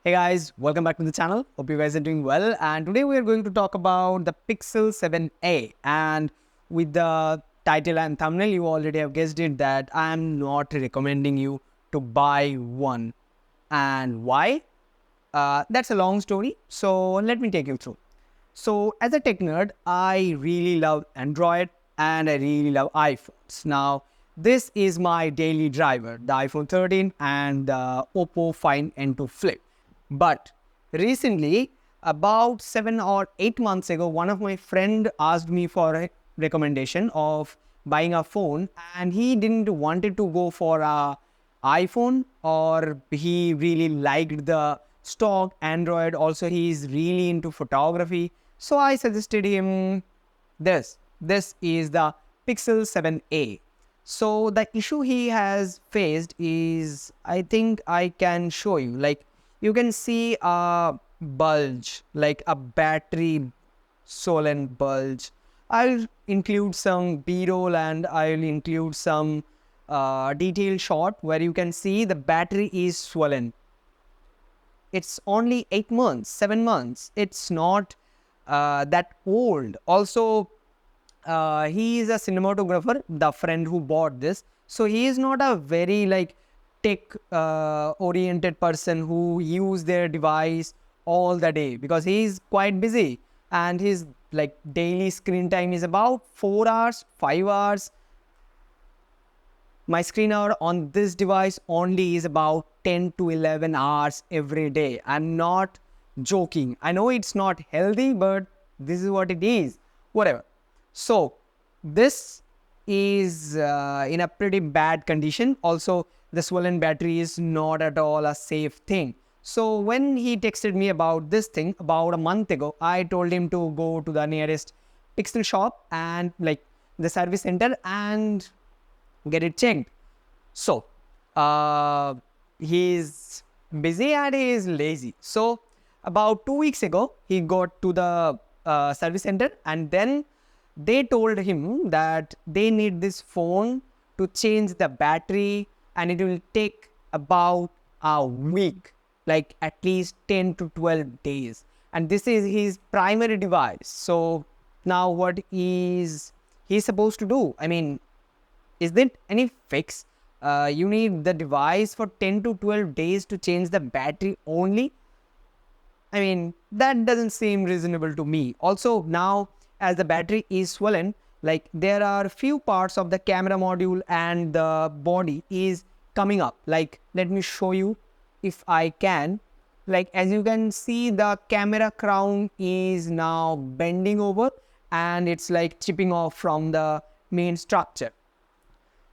Hey guys, welcome back to the channel. Hope you guys are doing well. And today we are going to talk about the Pixel 7a. And with the title and thumbnail, you already have guessed it that I am not recommending you to buy one. And why? That's a long story. So let me take you through. So as a tech nerd, I really love Android and I really love iPhones. Now, this is my daily driver, the iPhone 13 and the Oppo Find N2 Flip. But recently, about 7 or 8 months ago, one of my friend asked me for a recommendation of buying a phone, and he didn't wanted to go for a iPhone, or he really liked the stock Android. Also, he is really into photography. So I suggested him this. This is the Pixel 7a. So the issue he has faced is, I think I can show you. Like, you can see a bulge, like a battery swollen bulge. I'll include some b-roll and I'll include some detailed shot where you can see the battery is swollen. It's only 8 months, 7 months. It's not that old. Also, he is a cinematographer, the friend who bought this. So he is not a very like tech oriented person who use their device all the day, because he is quite busy and his like daily screen time is about 4 hours, 5 hours. My screen hour on this device only is about 10 to 11 hours every day. I'm not joking. I know it's not healthy, but this is what it is. Whatever. So this is in a pretty bad condition. Also, the swollen battery is not at all a safe thing. So when he texted me about this thing about a month ago, I told him to go to the nearest Pixel shop and like the service center and get it checked. So he's busy and he is lazy. So about 2 weeks ago, he got to the service center, and then they told him that they need this phone to change the battery, and it will take about a week, like at least 10 to 12 days. And this is his primary device. So now what is he supposed to do? I mean, is there any fix? You need the device for 10 to 12 days to change the battery only? I mean, that doesn't seem reasonable to me. Also, now as the battery is swollen, like there are few parts of the camera module and the body is coming up. Like, let me show you if I can. Like, as you can see, the camera crown is now bending over and it's like chipping off from the main structure.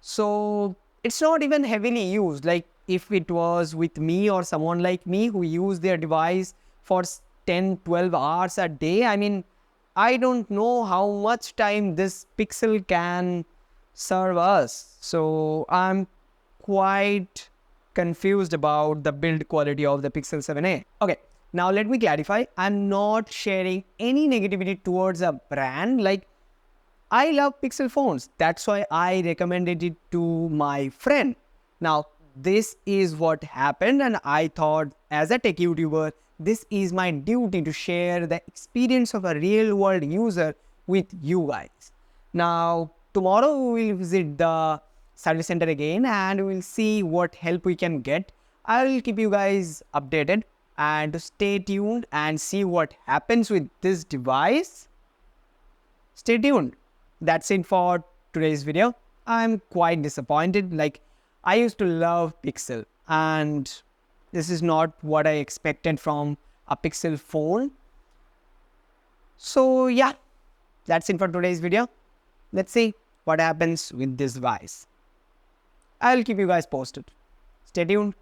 So it's not even heavily used. Like if it was with me or someone like me who use their device for 10-12 hours a day, I mean, I don't know how much time this Pixel can serve us. So I'm quite confused about the build quality of the Pixel 7a. Okay, now let me clarify. I'm not sharing any negativity towards a brand. Like, I love Pixel phones. That's why I recommended it to my friend. Now, this is what happened, and I thought as a tech YouTuber, this is my duty to share the experience of a real world user with you guys. Now, tomorrow we will visit the service center again and we will see what help we can get. I will keep you guys updated, and stay tuned and see what happens with this device. Stay tuned. That's it for today's video. I'm quite disappointed. Like, I used to love Pixel, and this is not what I expected from a Pixel phone. So yeah, that's it for today's video. Let's see what happens with this device. I'll keep you guys posted. Stay tuned.